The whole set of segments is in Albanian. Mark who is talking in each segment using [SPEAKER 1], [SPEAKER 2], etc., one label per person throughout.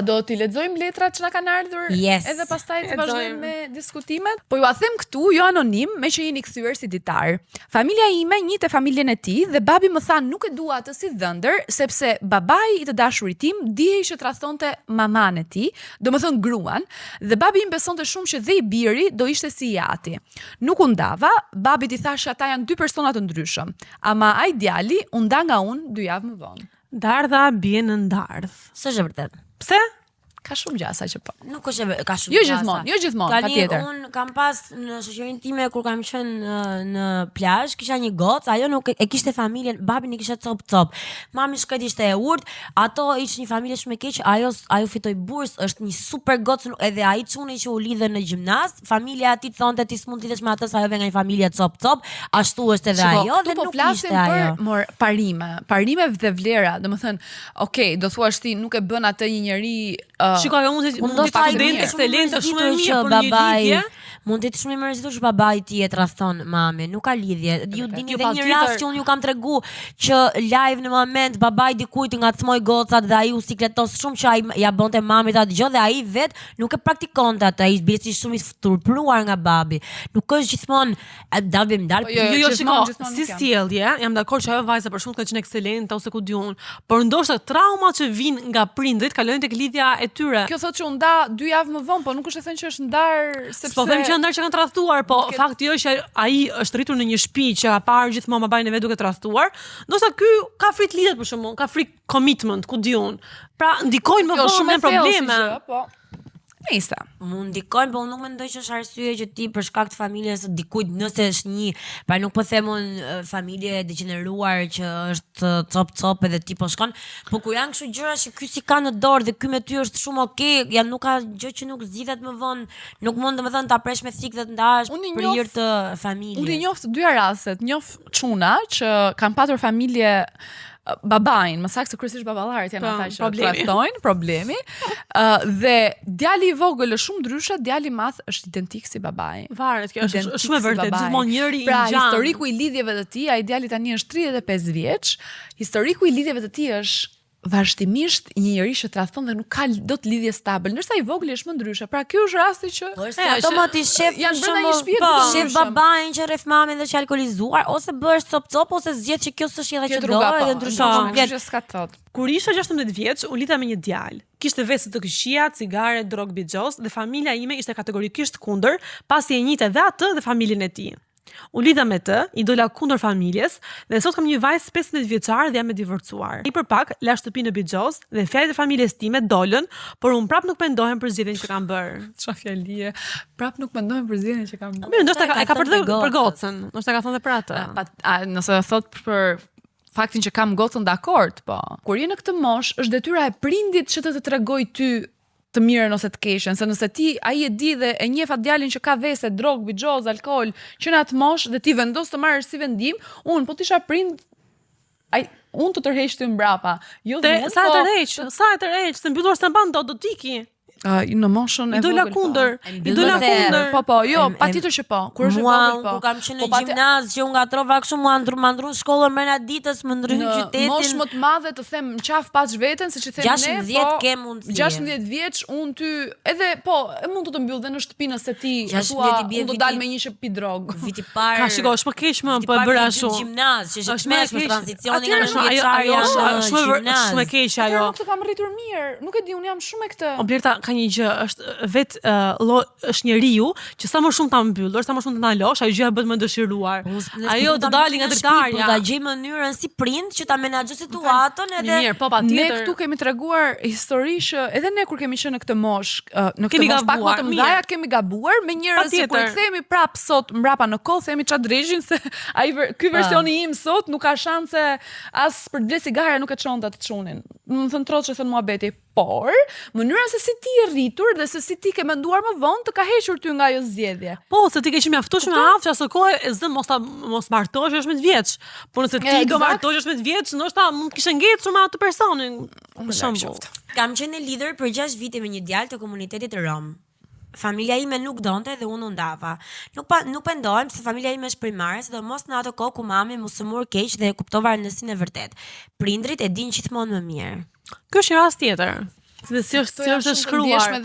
[SPEAKER 1] Do t'i lexojmë letrat që na kanë ardhur edhe pastaj të vazhdojmë me diskutimet? Po ju a them këtu, jo anonim, me që jeni kthyer si ditar. Familja ime njihte familjen e tij dhe babi më tha nuk e dua atë si dhëndër, sepse babai i të dashurit tim dihej që tradhtonte maman e tij, domethënë gruan, dhe babi im besonte shumë që dhe i biri do ishte si i ati. Nuk u ndava, babi i thash ata janë dy persona të ndryshëm, ama ai djali u nda nga unë 2 javë më vonë.
[SPEAKER 2] Dardha bie në ndardh.
[SPEAKER 3] S'është vërtet.
[SPEAKER 2] Pse?
[SPEAKER 1] Ka shumë gjasa që po.
[SPEAKER 3] Nuk është ka shumë gjasa.
[SPEAKER 1] Jo gjithmonë, patjetër.
[SPEAKER 3] Un kam pas në shoqërinë time kur kam qenë në plazh, kisha një gocë, ajo nuk e kishte familjen, babin i kishte cop. Mami shkret ishte e urt, ato ishte një familje shumë e keq, ajo fitoi bursë, është një super gocë, edhe ai çuni që u lidhe në gjimnaz, familja e tij thonte ti s'mund të lidhesh me atë, sa ajo vjen nga një familje cop, ashtu është edhe ajo dhe nuk ishte ajo.
[SPEAKER 1] Por parime dhe vlera, domethënë, okay, do thuash ti nuk e bën atë një njeri
[SPEAKER 2] shikoj, mund të student ekselente shumë e mirë për një lidhje.
[SPEAKER 3] Mund të jetë shumë i mërzitur që babai i tij e tradhton mamin, nuk ka lidhje. Ju dini edhe një rast që unë ju kam tregu që live në moment babai dikujt ngacmoi gocat dhe ai u sikletos shumë që ai ja bonte mamit atë gjë dhe ai vet nuk e praktikonte atë, ai bëri shumë i turpruar nga babi. Nuk është gjithmonë dalbim dal.
[SPEAKER 2] Jo, shikoj, si sjellje, jam dakord që ajo vajza për shkak të qenë ekselente ose ku diun, por ndoshta traumat që vijnë nga prindrit kalojnë tek lidhja e tyre.
[SPEAKER 1] Kjo thotë që u nda 2 javë më vonë, po nuk është e thënë që është ndar sepse
[SPEAKER 2] po them që ndar që kanë tradhtuar, po fakti është që ai është rritur në një shtëpi që ka parë gjithmonë babain e vet duke tradhtuar. Ndoshta ky ka frikë lidhet për shkakun, ka frikë commitment, ku diun. Pra ndikojnë më vonë me probleme.
[SPEAKER 1] Po. Nëse
[SPEAKER 3] mund ndikojnë, po unë nuk mendoj që është arsye që ti për shkak të familjes së dikujt, nëse është një, pra nuk po them unë familje e degeneruar që është cop edhe ti po shkon, po kur janë kështu gjëra që ky si ka në dorë dhe ky me ty është shumë okay, ja nuk ka gjë që nuk zgjidhet më vonë, nuk mund domethënë ta presh me thikë dhe të ndahesh për hir të familjes.
[SPEAKER 1] Unë njoh të dyja rastet, njoh çuna që kanë patur familje babain, më saktë kryesisht baballarit janë ata që trajtojnë problemi, dhe djali i vogël është shumë ndryshe, djali i madh është identik si babai.
[SPEAKER 2] Varet, kjo është shumë e vërtetë, gjithmonë njëri i
[SPEAKER 1] pra,
[SPEAKER 2] ngjan.
[SPEAKER 1] Historiku i lidhjeve të tij, ai djali tani është 35 vjeç, historiku i lidhjeve të tij është vazhdimisht një njerëz që tradhton dhe nuk ka dot lidhje stabile, ndërsa i vogël është më ndryshe. Pra ky është rasti që
[SPEAKER 3] ato më ti shef
[SPEAKER 1] janë brenda një shtëpie,
[SPEAKER 3] shef babain që rreth mamin dhe që alkolizuar, ose bësh cop ose zgjedh që kjo s'është edhe që do edhe ndryshon komplet.
[SPEAKER 1] S'ka thot.
[SPEAKER 2] Kur isha 16 vjeç, u lidha me një djalë. Kishte vesë të këqija, cigare, drog, bixhos dhe familja ime ishte kategorikisht kundër, pasi e njihte edhe atë dhe familjen e tij. U lidha me të, i dola kundër familjes dhe sot kam një vajzë 15 vjeçare dhe jam e divorcuar. I përpak la shtëpinë në bixhos dhe fjalët e familjes time dolën, por unë prap nuk mendohem për zgjedhjen që kam bërë.
[SPEAKER 1] Çfarë fjalie? Prap nuk mendohem për zgjedhjen që kam bërë.
[SPEAKER 2] Mirë, ndoshta e ka për gocën, ndoshta ka thënë për atë.
[SPEAKER 1] Nëse thot për faktin që kam gocën dakord, po. Kur je në këtë moshë, është detyra e prindit që të tregoj ty të mirën ose të keqen, se nëse ti ai e di dhe e njeh atë djalin që ka vese, drog, bixhoz, alkool, që në atë moshë dhe ti vendos të marrësh si vendim, unë po tisha prind, unë të tërheq ty mbrapa. Jo
[SPEAKER 2] sa e tërheq, se mbylluar s'e mban do tiki.
[SPEAKER 1] Në moshën e
[SPEAKER 2] vogël. I dola kundër.
[SPEAKER 1] Po, jo, patjetër që po. Kur është vogël po.
[SPEAKER 3] Kur kam qenë në gjimnaz, që unë ngatrova kështu mua ndru shkollën brenda ditës, më ndryhyn qytetin.
[SPEAKER 1] Në moshë më të madhe të them qaf pas veten, siç i them ne,
[SPEAKER 3] 16 ke mundsi.
[SPEAKER 1] 16 vjeç unë ty edhe po, mund të mbyll dhe në shtëpi nëse ti thua unë do dal me një shtëpi drog.
[SPEAKER 3] Viti parë.
[SPEAKER 2] Ka shiko, është më keq më po e bëra ashtu.
[SPEAKER 3] Gjimnaz, që është me tranzicionin nga 9 vjeçaria në gjimnaz.
[SPEAKER 2] Shumë e keq ajo.
[SPEAKER 1] Nuk të kam rritur mirë. Nuk e di, unë jam shumë me këtë.
[SPEAKER 2] Blerta ka një gjë, është vet është njeriu që sa më shumë ta mbyllur, sa më shumë të ndalosh, ajo gjëja bëhet më dëshiruar. Ajo do dali nga dritarja.
[SPEAKER 3] Do ta gjej mënyrën si prind që ta menaxhoj situatën edhe.
[SPEAKER 2] Mirë, po patjetër.
[SPEAKER 1] Ne këtu kemi treguar histori që edhe ne kur kemi qenë në këtë moshë, në këtë moshë pak më të mëdha kemi gabuar me njerëz që kur i kthehemi prap sot mbrapa në kohë themi ç'a drejshin se ai ky versioni im sot nuk ka shanse as për të ble cigare nuk e çonta të çunin. Do të thënë troçë thënë muhabeti. Por, mënyra se si ti je rritur dhe se si ti ke menduar më vonë të ka hequr ty nga ajo zgjedhje.
[SPEAKER 2] Po, se ti ke qenë mjaftuar me aftë asë kohë e zë mos martohesh 18 vjeç. Po nëse ti do martohesh 18 vjeç, ndoshta mund të kishe ngecur me atë personin. Për shembull.
[SPEAKER 3] Kam qenë lidher për 6 vite me një djalë të komunitetit rom. Familja ime nuk donte dhe unë ndava. Nuk pendohem se familja ime është primare, sidomos në ato kohë ku mami mu sëmur keq dhe kuptova rëndësinë e vërtet. Prindrit e dinë gjithmonë më mirë.
[SPEAKER 2] Ky është një rast tjetër. Dhe si është shkruar.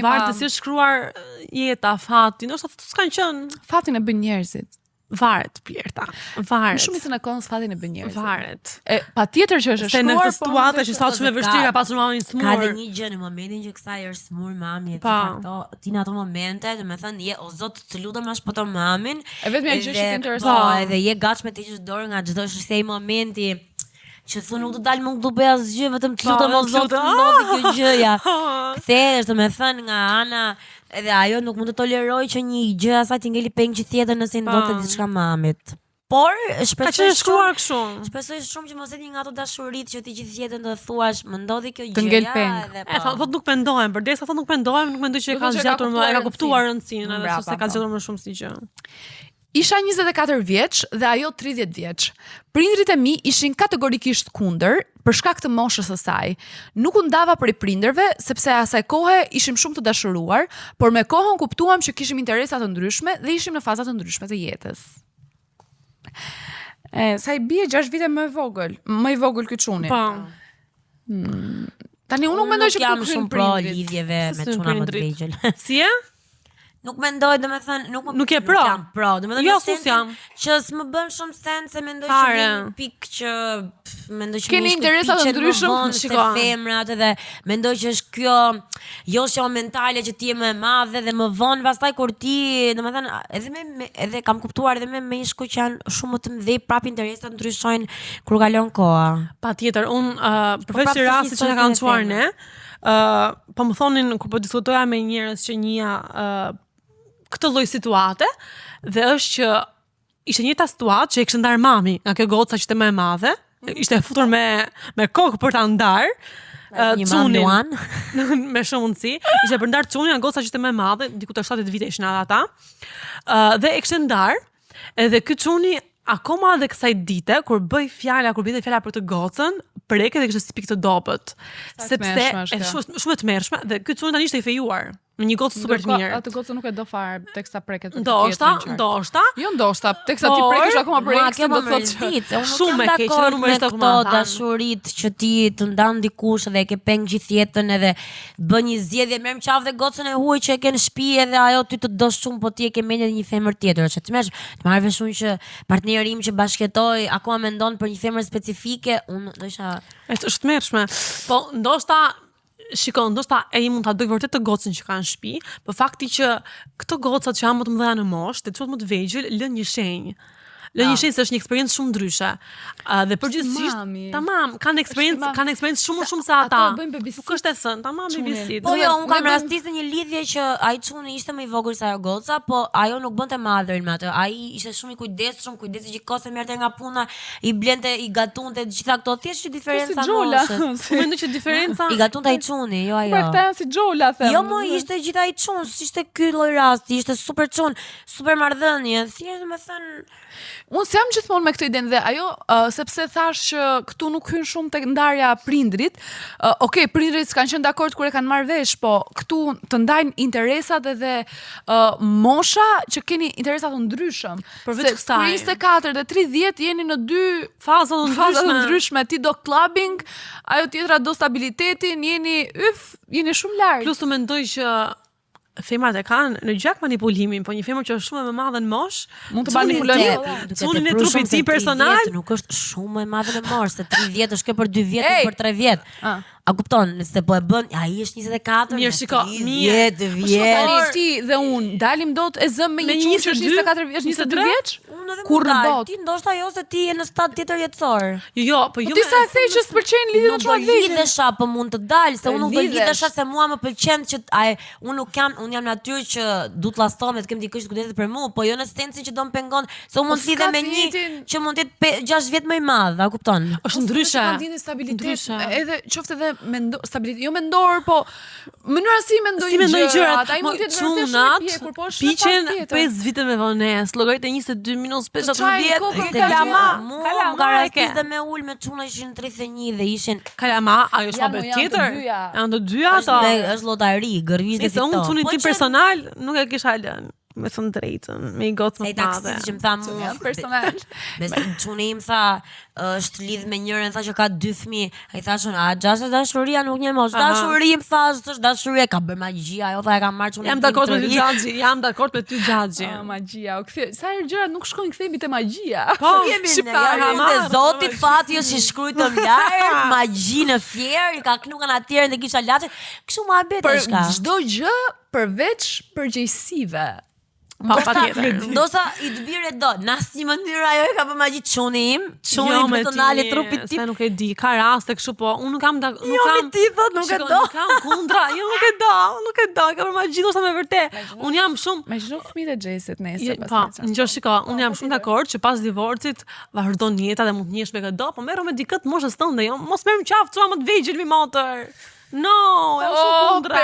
[SPEAKER 1] Varet
[SPEAKER 2] si është shkruar jeta, fati, ndoshta s'kan qenë.
[SPEAKER 1] Fatin e bën njerëzit.
[SPEAKER 2] Varet, Blerta. Varet.
[SPEAKER 1] Shumicën e kohës fatin e bën njerëzit.
[SPEAKER 2] Varet.
[SPEAKER 1] Patjetër që është shkruar,
[SPEAKER 2] në këtë situatë që sa shumë e vështirë ka pasur mamin smur.
[SPEAKER 3] Ka dhe një gjë në momentin që kësaj është smur mami, ti në ato momente, domethënë je o Zot, të lutem as po të mamin.
[SPEAKER 1] E vetëm gjë që intereson.
[SPEAKER 3] Edhe je gatshme të heqësh dorë nga çdo shisej momenti. Që thu nuk do dalë më këtu bëja asgjë, vetëm të lutem o Zot, të ndodhi kjo gjëja. Kthehesh domethënë nga ana, edhe ajo nuk mund të toleroj që një gjë asaj të ngeli peng tjetër nëse ndodhte diçka mamit. Por shpresoj
[SPEAKER 2] shkruar kështu.
[SPEAKER 3] Shpresoj shumë që mos e di nga ato dashuritë që ti gjithë jetën do të thuash, më ndodhi kjo gjëja
[SPEAKER 2] edhe po. Thotë nuk pendohem, përdesa thotë nuk pendohem, nuk mendoj që e ka zgjatur më, e ka kuptuar rëndësinë, edhe se ka zgjatur më shumë si gjë.
[SPEAKER 1] Isha 24 vjeç dhe ajo 30 vjeç. Prindrit e mi ishin kategorikisht kundër për shkak të moshës së saj. Nuk u ndava prej prindërve sepse asaj kohe ishim shumë të dashuruar, por me kohën kuptuam që kishim interesa të ndryshme dhe ishim në faza të ndryshme të jetës. Sa i bie 6 vite më i vogël ky çuni.
[SPEAKER 2] Po.
[SPEAKER 1] Tani unë nuk mendoj që
[SPEAKER 3] jam shumë pro lidhjeve me çuna më të vegjël.
[SPEAKER 2] Si e?
[SPEAKER 3] Nuk mendoj, domethënë, nuk
[SPEAKER 2] je pro.
[SPEAKER 3] Jam pro, domethënë
[SPEAKER 2] jo, jam.
[SPEAKER 3] Që s'më bën shumë sens se mendoj që një pikë që mendoj që
[SPEAKER 1] keni interesa të ndryshëm
[SPEAKER 3] te femrat edhe mendoj që është kjo josja mentale që ti je më e madhe dhe më vonë pastaj kur ti, domethënë, edhe kam kuptuar edhe me meshkuj që janë shumë më të mëdhej, prap interesat ndryshojnë kur kalon koha.
[SPEAKER 2] Patjetër, përveç rastit që na kanë çuar ne, po më thonin kur po diskutoja me njerëz që njëja këtë lloj situate dhe është që ishte një situatë që e kishte ndar mami nga kjo goca që ishte më e madhe, ishte futur me kokë për ta ndar çunin me shumë mundësi, ishte për ndar çunin nga goca që ishte më e madhe, diku të 70 vite ishin ata. Dhe e kishte ndar, edhe ky çuni akoma edhe kësaj dite kur binte fjala për të gocën, preket dhe kishte si pikë të dobët. Sepse është shumë e tmerrshme dhe ky çuni tani ishte i fejuar. Në një gocë super të mirë.
[SPEAKER 1] Atë gocë nuk e do fare teksa preket.
[SPEAKER 2] Ndoshta.
[SPEAKER 1] Jo ndoshta, teksa ti prekesh akoma për eksin do thotë
[SPEAKER 2] shumë e keq, numërisht
[SPEAKER 3] këto dashuritë që ti të ndan dikush dhe e ke peng gjithë jetën edhe bën një zgjedhje merr qafë dhe gocën e huaj që e ke në shtëpi edhe ajo ty të do shumë, po ti e ke mendje një femër tjetër, është tmerrsh. Të marrë vesh unë që partneri im që bashkëtoi akoma mendon për një femër specifike, unë do isha
[SPEAKER 2] është tmerrshme. Po ndoshta ndoshta ai mund ta doj vërtet të gocën që ka në shtëpi, por fakti që këto gocat që janë më të mëdha në moshë, të çuat më të vegjël, lën një shenjë. Lën një shenjë se është një eksperiencë shumë ndryshe. Dhe përgjithsisht, tamam, kanë eksperiencë shumë se ata. Nuk është e thënë, tamam, babysit.
[SPEAKER 3] Po jo, unë kam rastisë një lidhje që ai çuni ishte më i vogël se ajo goca, po ajo nuk bënte madhërin me atë. Ai ishte shumë i kujdesshëm, kujdesi që kose merrte nga puna, i blente, i gatunte, gjitha këto thjesht diferenca moshës.
[SPEAKER 2] Unë mendoj që diferenca
[SPEAKER 3] i gatunte ai çuni, jo ajo.
[SPEAKER 1] Po këta janë si xhola them.
[SPEAKER 3] Jo, mo ishte gjithë ai çun, ishte ky lloj rasti, ishte super çun, super marrëdhënie. Thjesht domethënë
[SPEAKER 1] unë s'jam gjithmonë me këtë idenë dhe ajo, sepse thash që këtu nuk hyn shumë tek ndarja prindrit. Okej, prindrit s'kan qenë dakord kur e kanë marrë vesh, po këtu të ndajnë interesat edhe mosha që keni interesa të ndryshëm.
[SPEAKER 2] Përveç kësaj,
[SPEAKER 1] 24 dhe 30 jeni në dy faza të ndryshme. Ti do clubbing, ajo tjetra do stabilitetin, jeni shumë larg.
[SPEAKER 2] Plus të mendoj që femrat e kanë në gjak manipulimin, po një femër që është shumë më e madhe në moshë,
[SPEAKER 1] mund të manipulojë
[SPEAKER 2] çunin e trupit tim personal,
[SPEAKER 3] nuk është shumë më e madhe në moshë, se 30 është kjo për 2 vjet, për 3 vjet. A kupton, nëse po e bën, ai është 24,
[SPEAKER 2] mirë shiko,
[SPEAKER 3] 10 vjet.
[SPEAKER 1] Ti dhe unë dalim dot e zëm me një çunë që është 24 vjeç, 22 vjeç? Kur në botë?
[SPEAKER 3] Ti ndoshta jo se ti je në stad tjetër jetësor.
[SPEAKER 2] Jo, po jo.
[SPEAKER 1] Ti sa e thej që s'pëlqen lidhje me çuat vetë.
[SPEAKER 3] Lidhesha, po mund të dalë, se unë nuk do lidhesha se mua më pëlqen që unë jam natyrë që du të llastohem dhe të kem dikush të kujdeset për mua, po jo në sensin që do më pengon, se unë mund të lidhem me një që mund të jetë 6 vjet më i madh, a kupton?
[SPEAKER 2] Është ndryshe.
[SPEAKER 1] Edhe qoftë edhe stabilitet, jo mendor, po mënyra si mendoj gjërat. Ai mund të jetë vërtet shumë po
[SPEAKER 2] piqen 5 vite me vonesë, llogarit e 22 minuta 50 vjet.
[SPEAKER 3] Kalama, garantisë me ul me çuna ishin 31 dhe ishin
[SPEAKER 2] kalama, ajo është habet tjetër. Janë të dyja ato.
[SPEAKER 3] Është llotari, gërvish dhe
[SPEAKER 2] fito. Unë çunin tim personal nuk e kisha lënë. me thënë drejtën, me I gocë më të madhe.
[SPEAKER 3] Taksistë që më tha mua
[SPEAKER 1] personal.
[SPEAKER 3] Çuni im tha, është lidh me njërin, tha që ka 2 fëmijë. Ai thashun, a gjashtë dashuria nuk një mos. Dashuri im thash, është dashuria ka bërë magjia, ajo tha e ka marrë çunin.
[SPEAKER 2] Jam dakord me ty Xhaxhi, jam dakord me ty Xhaxhi.
[SPEAKER 1] Magjia, u kthy. Sa herë gjërat nuk shkojnë kthehemi te magjia.
[SPEAKER 3] Po, shqiptarë e Zotit fati është I shkrujtëm larg, magji në fier, I ka knukan atjerën dhe kisha laçe. Kështu më abet
[SPEAKER 1] Për
[SPEAKER 3] shka.
[SPEAKER 1] çdo gjë përveç përgjegjësive.
[SPEAKER 3] Ndoshta I dëbire do, në asnjë mënyrë ajo e ka bërë magji çuni im, çuni
[SPEAKER 2] me
[SPEAKER 3] personale trupit tim.
[SPEAKER 2] Se nuk e di, ka raste kështu po, unë nuk kam
[SPEAKER 3] ti thot nuk e do.
[SPEAKER 2] Nuk kam kundra, jo nuk e do, ka bërë magji ndoshta me vërtet. Unë jam shumë
[SPEAKER 1] Imagjino fëmijët e Xhesit nesër
[SPEAKER 2] Po, ngjo shiko, unë jam shumë dakord që pas divorcit vazhdon jeta dhe mund të njesh me këdo, po merru me dikët moshës tënde, jo, mos merr më qafë çuna më të vegjël mi motor. No, e shumë kundra.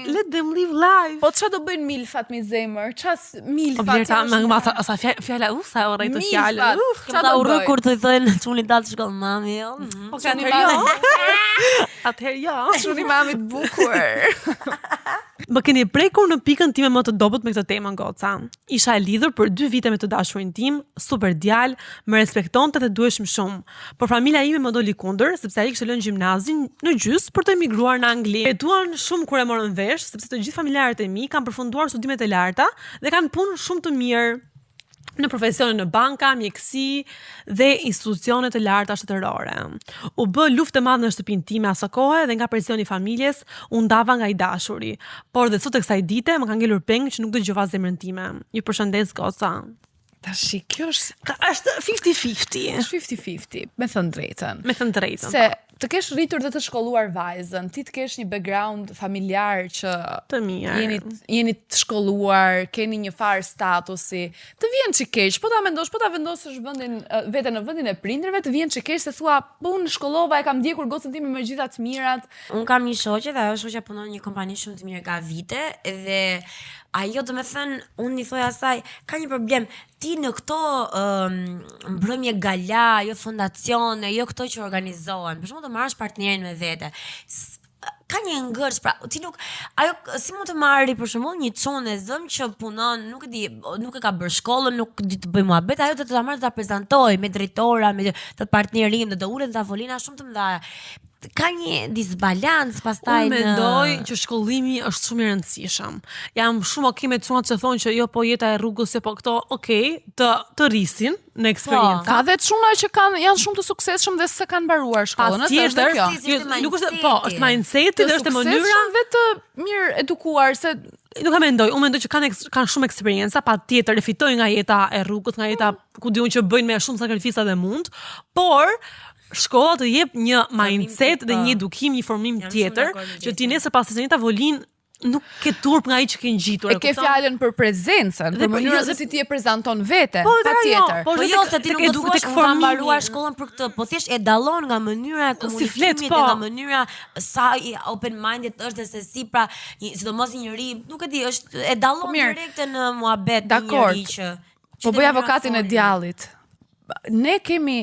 [SPEAKER 2] Let them live life.
[SPEAKER 1] Po çfarë do bëjnë milfat me zemër? Çfarë milfat?
[SPEAKER 2] Vjerta, sa fjala, sa orë të fjalë.
[SPEAKER 3] Çfarë do urrë kur të thënë çuni dal të shkollë mami, jo.
[SPEAKER 2] Po kanë jo. Atëherë jo.
[SPEAKER 1] Çuni mami të bukur.
[SPEAKER 2] Më keni prekur në pikën time më të dobët me këtë temë goca. Isha e lidhur për 2 vite me të dashurin tim, super djalë, më respektonte dhe duheshim shumë. Por familja ime më doli kundër, sepse ai kishte lënë gjimnazin në gjys për të emigruar në Angli. E duan shumë kur e morën vesh, sepse të gjithë familjarët e mi kanë përfunduar studimet e larta dhe kanë punë shumë të mirë në profesione në banka, mjekësi dhe institucione të larta shtetërore. U bë luftë e madhe në shtëpinë time asaj kohe dhe nga presioni I familjes u ndava nga I dashuri. Por dhe sot e kësaj dite më ka ngelur peng që nuk dëgjova zemrën time. Ju përshëndes goca.
[SPEAKER 1] Tashi kjo është
[SPEAKER 2] 50-50.
[SPEAKER 1] Është 50-50, me thënë drejtën.
[SPEAKER 2] Me thënë drejtën.
[SPEAKER 1] Se të kesh rritur dhe të shkolluar vajzën, ti të kesh një background familjar që
[SPEAKER 2] të mirë.
[SPEAKER 1] Jeni të shkolluar, keni një farë statusi, të vjen që keq, po ta vendosësh veten në vendin e prindërve, të vjen që keq se thua, po unë shkollova, e kam ndjekur gocën time me gjitha të mirat.
[SPEAKER 3] Unë kam një shoqe dhe ajo shoqja punon në një kompani shumë të mirë ka vite dhe ajo do me thënë, unë I thoja asaj, ka një problem, ti në këto mbrëmje gala, jo fondacione, jo këto që organizohen, për shumë të marrësh partnerin me vete, ka një ngërç, pra, ti nuk, ajo, si mund të marri për shembull një çunë e zëm që punon, nuk e ka bërë shkollën, nuk di të bëj muhabet, ajo do të ta marrë të ta prezantoj me drejtora, me të partnerin, do ulet në tavolina shumë të mëdha. Ka një disbalans pastaj
[SPEAKER 2] Unë mendoj që shkollimi është shumë I rëndësishëm. Jam shumë okay me çunat që thonë që jo po jeta e rrugës se po këto, të rrisin në eksperiencë.
[SPEAKER 1] Ka dhe çuna që janë shumë të suksesshëm dhe se kanë mbaruar shkollën,
[SPEAKER 2] është kjo. Nuk është, po, është mindset-i dhe është mënyra
[SPEAKER 1] dhe të mirë edukuar se
[SPEAKER 2] nuk e mendoj, unë mendoj që kanë shumë eksperienca, patjetër e fitojnë nga jeta e rrugës, nga jeta ku diun që bëjnë me shumë sakrifisa dhe mund, por shkolla të jep një mindset dhe një edukim, një formim tjetër, që ti nesër pas një tavolinë nuk ke turp nga ai që ke ngjitur.
[SPEAKER 1] E ke fjalën për prezencën, për mënyrën se si ti e prezanton veten, patjetër.
[SPEAKER 3] Po jo se ti nuk do të mbaruar shkollën për këtë, po thjesht e dallon nga mënyra e komunikimit, nga mënyra sa open minded është dhe se si pra, sidomos një njeri, nuk e di, është e dallon direkt në muhabet një njeri që
[SPEAKER 1] po bëj avokatin e djallit. Ne kemi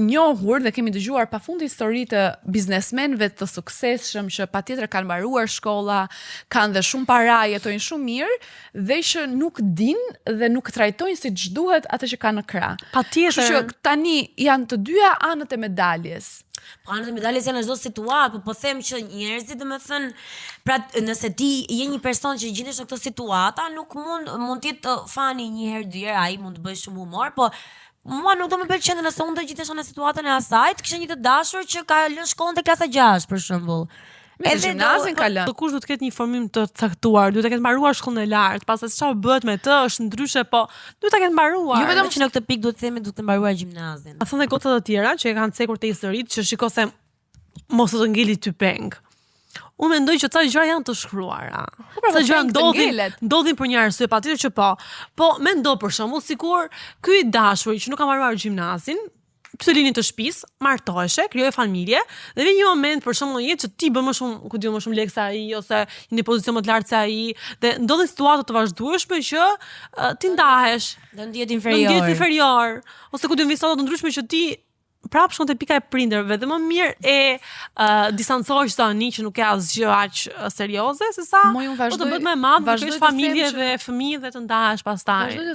[SPEAKER 1] njohur dhe kemi dëgjuar pafund histori të biznesmenëve të suksesshëm që patjetër kanë mbaruar shkolla, kanë dhe shumë para, jetojnë shumë mirë dhe që nuk dinë dhe nuk trajtojnë siç duhet atë që kanë në krah.
[SPEAKER 2] Patjetër.
[SPEAKER 1] Kështu që tani janë të dyja anët e medaljes.
[SPEAKER 3] Po anët e medaljes janë në çdo situatë, po them që njerëzit domethënë, pra nëse ti je një person që gjendesh në këtë situata, nuk mund të jetë fani një herë dy herë, ai mund të bëjë shumë humor, po mua nuk do më pëlqente nëse unë do gjithesha në situatën e asaj, të kisha një të dashur që ka lënë shkollën te klasa 6 për shembull.
[SPEAKER 1] Edhe gjimnazin ka lënë.
[SPEAKER 2] Kush duhet të ketë një formim të caktuar, duhet të ketë mbaruar shkollën e lartë, pastaj çfarë bëhet me të është ndryshe, po duhet ta ketë mbaruar.
[SPEAKER 3] Jo vetëm që në këtë pikë duhet të themi duhet të mbaruar gjimnazin.
[SPEAKER 2] A thonë goca të tjera që e kanë cekur te historitë që shiko se mos të ngeli ty peng. Unë mendoj që ca gjëra janë të shkruara. Ca gjëra ndodhin për një arsye, patjetër që po. Po mendo për shembull sikur ky I dashuri që nuk ka mbaruar gjimnazin, të lini të shtëpisë, martoheshe, krijoi familje dhe vjen një moment për shembull një që ti bën më shumë lekë se ai ose në pozicion më të lartë se ai dhe ndodhin situata të vazhdueshme që ti ndahesh,
[SPEAKER 3] do ndihet inferior
[SPEAKER 2] ose ku diun situata të ndryshme që ti prapë shkon te pika e prindërve dhe më mirë e distancohesh tani që nuk ka asgjë aq serioze se sa
[SPEAKER 1] Moj, unë vazhdoj,
[SPEAKER 2] të bëhet më e madh, të kesh familje dhe fëmijë dhe të ndahesh pastaj.
[SPEAKER 1] Vazhdoj të